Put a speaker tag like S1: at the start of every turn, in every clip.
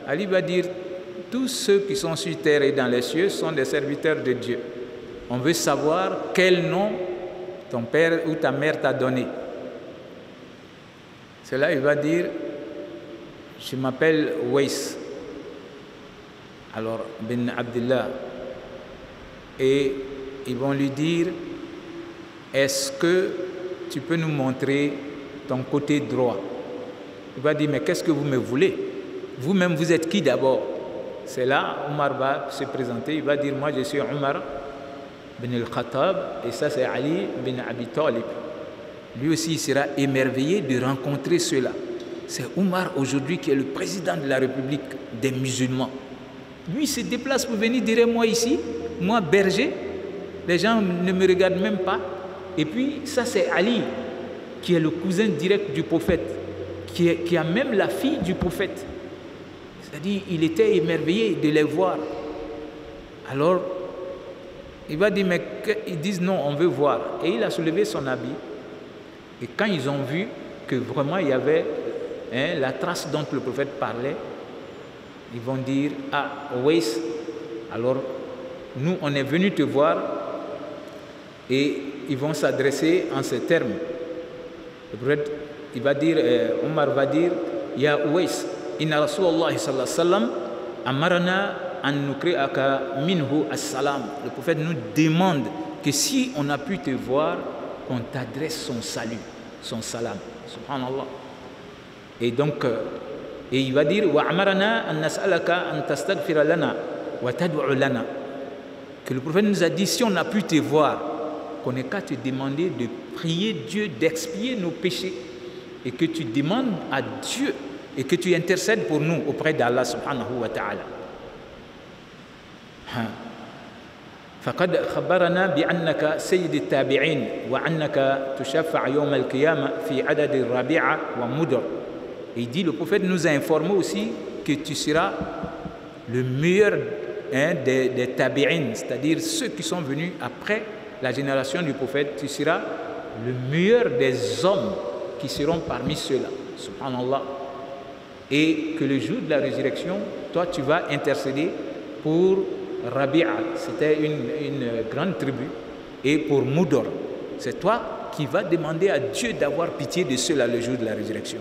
S1: Ali va dire, tous ceux qui sont sur terre et dans les cieux sont des serviteurs de Dieu. On veut savoir quel nom ton père ou ta mère t'a donné. Cela, il va dire, je m'appelle Waïs. Alors, bin Abdullah. Et ils vont lui dire, est-ce que tu peux nous montrer ton côté droit? Il va dire, mais qu'est-ce que vous me voulez? Vous-même, vous êtes qui d'abord? C'est là, Omar va se présenter, il va dire, moi je suis Omar bin al-Khattab, et ça c'est Ali bin Abi Talib. Lui aussi, il sera émerveillé de rencontrer cela. C'est Omar aujourd'hui qui est le président de la République des musulmans. Lui, il se déplace pour venir derrière moi ici, moi berger, les gens ne me regardent même pas. Et puis, ça c'est Ali, qui est le cousin direct du prophète, qui a même la fille du prophète. C'est-à-dire, il était émerveillé de les voir. Alors, il va dire, mais ils disent non, on veut voir. Et il a soulevé son habit. Et quand ils ont vu que vraiment il y avait la trace dont le prophète parlait, ils vont dire, ah, Waïs, alors nous, on est venus te voir. Et ils vont s'adresser en ces termes. Le prophète, il va dire, Omar va dire, Ya Waïs, inna Rasulallah sallallahu alayhi wa sallam amarana an nukri'aka minhu as-salam. Le prophète nous demande que si on a pu te voir, qu'on t'adresse son salut, son salam. Subhanallah. Et donc, et il va dire, wa amarana an nas'alaka an tastaghfira lana wa tad'u lana. Que le prophète nous a dit, si on a pu te voir, qu'on n'est qu'à te demander de prier Dieu, d'expier nos péchés, et que tu demandes à Dieu et que tu intercèdes pour nous auprès d'Allah subhanahu wa ta'ala. فقد خبرنا بأنك سيد التابعين وأنك تشفع يوم القيامة في عدد الرابعة ومدر. Il dit, le prophète nous a informé aussi que tu seras le meilleur des tabi'in, c'est-à-dire ceux qui sont venus après la génération du prophète, tu seras le meilleur des hommes qui seront parmi ceux-là. Subhanallah. Et que le jour de la résurrection, toi tu vas intercéder pour Rabi'a, c'était une grande tribu, et pour Mudor, c'est toi qui vas demander à Dieu d'avoir pitié de ceux-là le jour de la résurrection.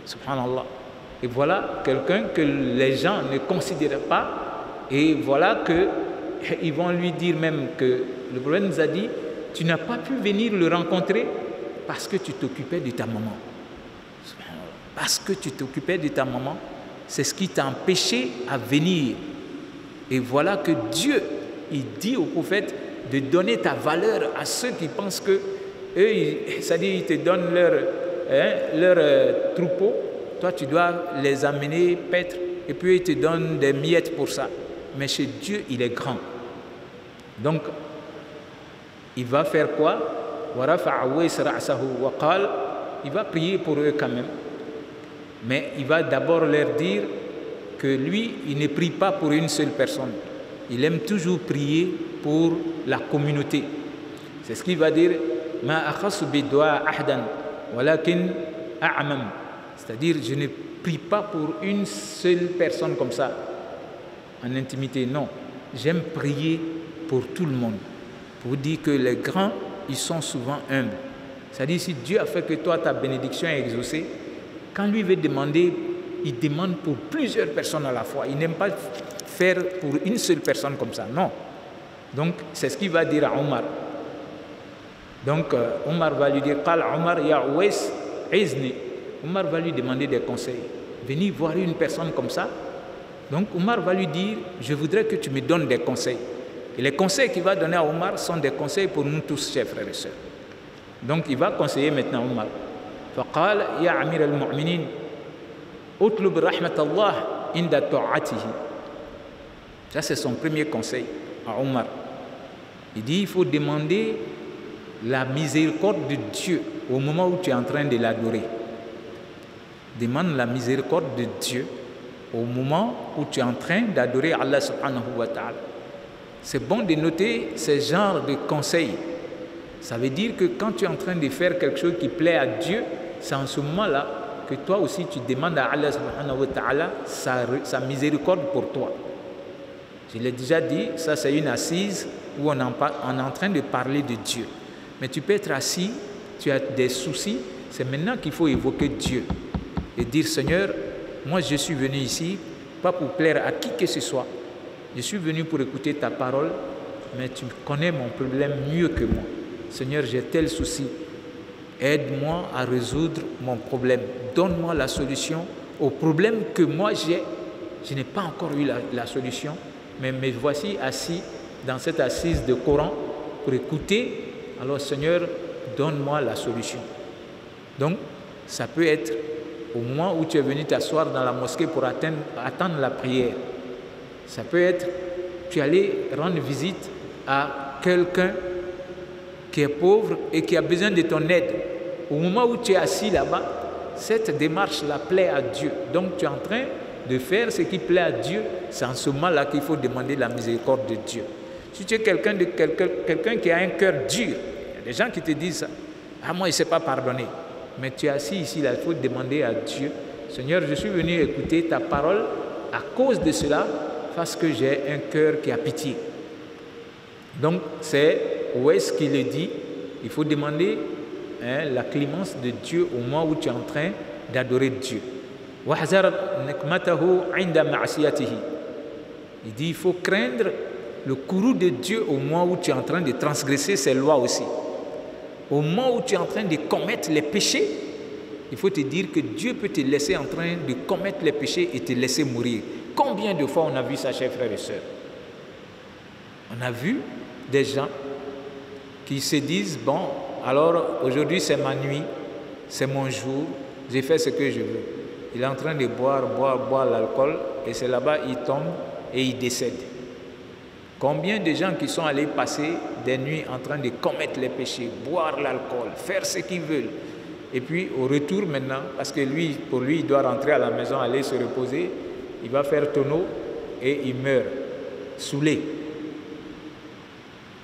S1: Subhanallah. Et voilà quelqu'un que les gens ne considèrent pas, et voilà qu'ils vont lui dire même que le prophète nous a dit, tu n'as pas pu venir le rencontrer parce que tu t'occupais de ta maman. Parce que tu t'occupais de ta maman, c'est ce qui t'a empêché à venir. Et voilà que Dieu, il dit au prophète de donner ta valeur à ceux qui pensent que eux, c'est-à-dire ils te donnent leur troupeau, toi tu dois les amener paître, et puis ils te donnent des miettes pour ça. Mais chez Dieu, il est grand. Donc, il va faire quoi? Il va prier pour eux quand même. Mais il va d'abord leur dire que lui, il ne prie pas pour une seule personne. Il aime toujours prier pour la communauté. C'est ce qu'il va dire. C'est-à-dire, je ne prie pas pour une seule personne comme ça, en intimité. Non, j'aime prier pour tout le monde. Pour dire que les grands, ils sont souvent humbles. C'est-à-dire, si Dieu a fait que toi, ta bénédiction est exaucée, quand lui veut demander, il demande pour plusieurs personnes à la fois. Il n'aime pas faire pour une seule personne comme ça, non. Donc, c'est ce qu'il va dire à Omar. Donc, Omar va lui dire, Qal Omar ya Uwais izni. Omar va lui demander des conseils. Venir voir une personne comme ça. Donc, Omar va lui dire, je voudrais que tu me donnes des conseils. Et les conseils qu'il va donner à Omar sont des conseils pour nous tous, chers frères et sœurs. Donc, il va conseiller maintenant Omar. فقال يا أمير المؤمنين اطلب رحمة الله عند طاعته. Ça c'est son premier conseil à Omar. Il dit il faut demander la miséricorde de Dieu au moment où tu es en train de l'adorer. Demande la miséricorde de Dieu au moment où tu es en train d'adorer Allah subhanahu wa ta'ala. C'est bon de noter ce genre de conseils. Ça veut dire que quand tu es en train de faire quelque chose qui plaît à Dieu, c'est en ce moment-là que toi aussi tu demandes à Allah subhanahu wa ta'ala sa miséricorde pour toi. Je l'ai déjà dit, ça c'est une assise où on est en train de parler de Dieu. Mais tu peux être assis, tu as des soucis, c'est maintenant qu'il faut évoquer Dieu et dire Seigneur, moi je suis venu ici, pas pour plaire à qui que ce soit. Je suis venu pour écouter ta parole, mais tu connais mon problème mieux que moi. Seigneur, j'ai tel souci. Aide-moi à résoudre mon problème. Donne-moi la solution au problème que moi j'ai. Je n'ai pas encore eu la solution, mais me voici assis dans cette assise de Coran pour écouter. Alors Seigneur, donne-moi la solution. Donc, ça peut être au moment où tu es venu t'asseoir dans la mosquée pour attendre la prière. Ça peut être, tu es allé rendre visite à quelqu'un qui est pauvre et qui a besoin de ton aide. Au moment où tu es assis là-bas, cette démarche-là plaît à Dieu. Donc tu es en train de faire ce qui plaît à Dieu. C'est en ce moment-là qu'il faut demander la miséricorde de Dieu. Si tu es quelqu'un qui a un cœur dur, il y a des gens qui te disent ça. Ah, moi, il ne sait pas pardonner. Mais tu es assis ici, là, il faut demander à Dieu. Seigneur, je suis venu écouter ta parole. À cause de cela, parce que j'ai un cœur qui a pitié. Donc, c'est où est-ce qu'il le dit? Il faut demander la clémence de Dieu au moment où tu es en train d'adorer Dieu. Il dit il faut craindre le courroux de Dieu au moment où tu es en train de transgresser ses lois aussi. Au moment où tu es en train de commettre les péchés, il faut te dire que Dieu peut te laisser en train de commettre les péchés et te laisser mourir. Combien de fois on a vu ça, chers frères et sœurs? On a vu des gens qui se disent, bon, alors aujourd'hui c'est ma nuit, c'est mon jour, j'ai fait ce que je veux. Il est en train de boire l'alcool et c'est là-bas il tombe et il décède. Combien de gens qui sont allés passer des nuits en train de commettre les péchés, boire l'alcool, faire ce qu'ils veulent. Et puis au retour maintenant, parce que pour lui, il doit rentrer à la maison, aller se reposer, il va faire tonneau et il meurt, saoulé.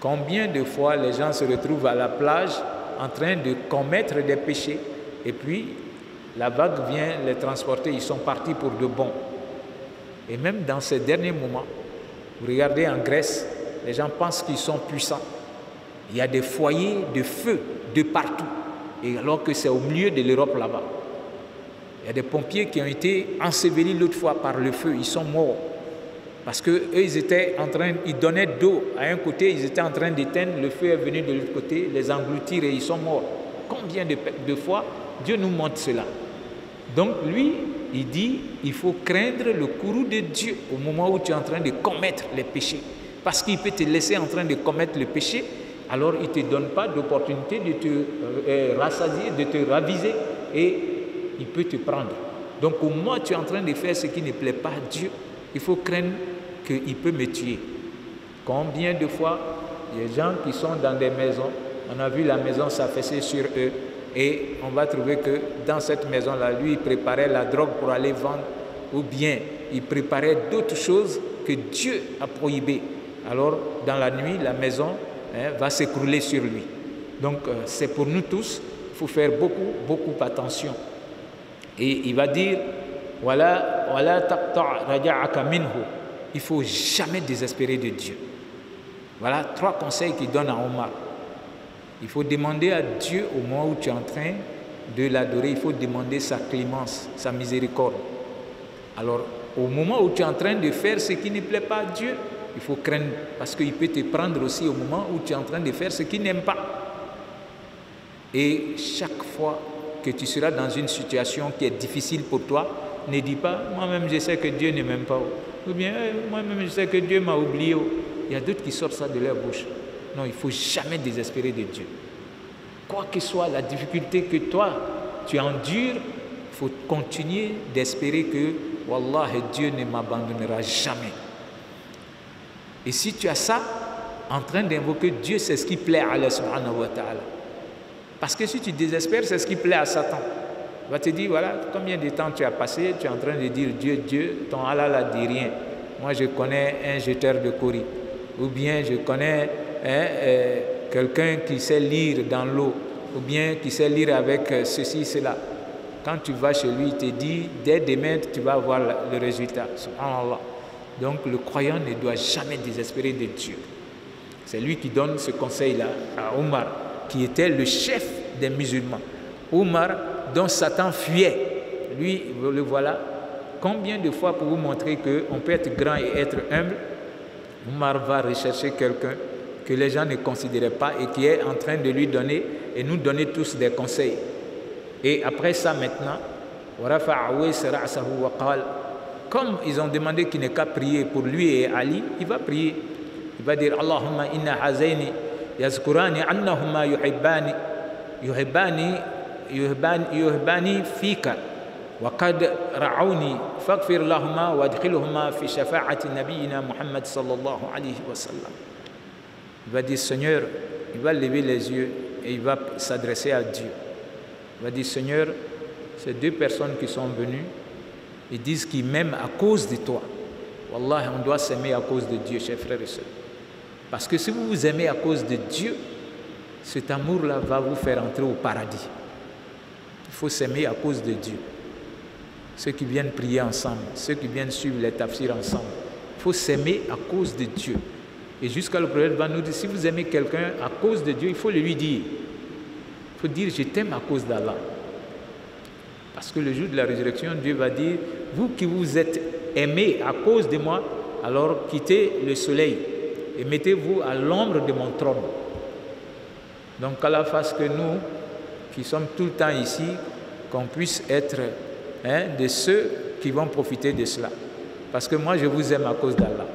S1: Combien de fois les gens se retrouvent à la plage en train de commettre des péchés et puis la vague vient les transporter, ils sont partis pour de bon. Et même dans ces derniers moments, vous regardez en Grèce, les gens pensent qu'ils sont puissants. Il y a des foyers de feu de partout, et alors que c'est au milieu de l'Europe là-bas. Il y a des pompiers qui ont été ensevelis l'autre fois par le feu, ils sont morts. Parce qu'eux, ils donnaient d'eau à un côté, ils étaient en train d'éteindre, le feu est venu de l'autre côté, les engloutir et ils sont morts. Combien de fois Dieu nous montre cela? Donc lui, il dit, il faut craindre le courroux de Dieu au moment où tu es en train de commettre les péchés. Parce qu'il peut te laisser en train de commettre le péché, alors il ne te donne pas d'opportunité de te rassasier, de te raviser et il peut te prendre. Donc au moment où tu es en train de faire ce qui ne plaît pas à Dieu, il faut craindre qu'il peut me tuer. Combien de fois il y a des gens qui sont dans des maisons, on a vu la maison s'affaisser sur eux et on va trouver que dans cette maison-là, lui, il préparait la drogue pour aller vendre ou bien il préparait d'autres choses que Dieu a prohibées. Alors, dans la nuit, la maison va s'écrouler sur lui. Donc, c'est pour nous tous, il faut faire beaucoup attention. Et il va dire, voilà, il ne faut jamais désespérer de Dieu. Voilà 3 conseils qu'il donne à Omar. Il faut demander à Dieu au moment où tu es en train de l'adorer, il faut demander sa clémence, sa miséricorde. Alors, au moment où tu es en train de faire ce qui ne plaît pas à Dieu, il faut craindre parce qu'il peut te prendre aussi au moment où tu es en train de faire ce qu'il n'aime pas. Et chaque fois que tu seras dans une situation qui est difficile pour toi, ne dis pas « moi-même je sais que Dieu ne m'aime pas » ou bien moi-même je sais que Dieu m'a oublié. Il y a d'autres qui sortent ça de leur bouche. Non, il ne faut jamais désespérer de Dieu. Quoi que soit la difficulté que toi, tu endures, il faut continuer d'espérer que Wallah, Dieu ne m'abandonnera jamais. Et si tu as ça, en train d'invoquer Dieu, c'est ce qui plaît à Allah subhanahu wa ta'ala. Parce que si tu désespères, c'est ce qui plaît à Satan. Il va te dire, voilà, combien de temps tu as passé, tu es en train de dire Dieu, ton Allah ne dit rien. Moi, je connais un jeteur de Kori. Ou bien je connais quelqu'un qui sait lire dans l'eau. Ou bien qui sait lire avec ceci, cela. Quand tu vas chez lui, il te dit, dès demain, tu vas avoir le résultat. Subhanallah. Donc le croyant ne doit jamais désespérer de Dieu. C'est lui qui donne ce conseil-là à Omar, qui était le chef des musulmans. Omar, dont Satan fuyait, lui, le voilà. Combien de fois pour vous montrer qu'on peut être grand et être humble, Omar va rechercher quelqu'un que les gens ne considéraient pas et qui est en train de lui donner et nous donner tous des conseils. Et après ça maintenant, comme ils ont demandé qu'il n'ait qu'à prier pour lui et Ali, il va prier. Il va dire Allahumma inna hazaini yazkurani annahuma yuhibbani fika wa qad ra'awni faghfir lahuma wa adkhilhuma fi shafa'ati nabiyyina Muhammad sallallahu alayhi wa sallam. Il va dire Seigneur, il va lever les yeux et il va s'adresser à Dieu. Il va dire Seigneur, ces deux personnes qui sont venues, ils disent qu'ils m'aiment à cause de toi. Wallah, on doit s'aimer à cause de Dieu, chers frères et sœurs. Parce que si vous vous aimez à cause de Dieu, cet amour-là va vous faire entrer au paradis. Il faut s'aimer à cause de Dieu. Ceux qui viennent prier ensemble, ceux qui viennent suivre les tafsirs ensemble, il faut s'aimer à cause de Dieu. Et jusqu'à le prophète va nous dire, si vous aimez quelqu'un à cause de Dieu, il faut le lui dire. Il faut dire, je t'aime à cause d'Allah. Parce que le jour de la résurrection, Dieu va dire, vous qui vous êtes aimés à cause de moi, alors quittez le soleil et mettez-vous à l'ombre de mon trône. Donc qu'Allah fasse que nous, qui sommes tout le temps ici, qu'on puisse être de ceux qui vont profiter de cela. Parce que moi, je vous aime à cause d'Allah.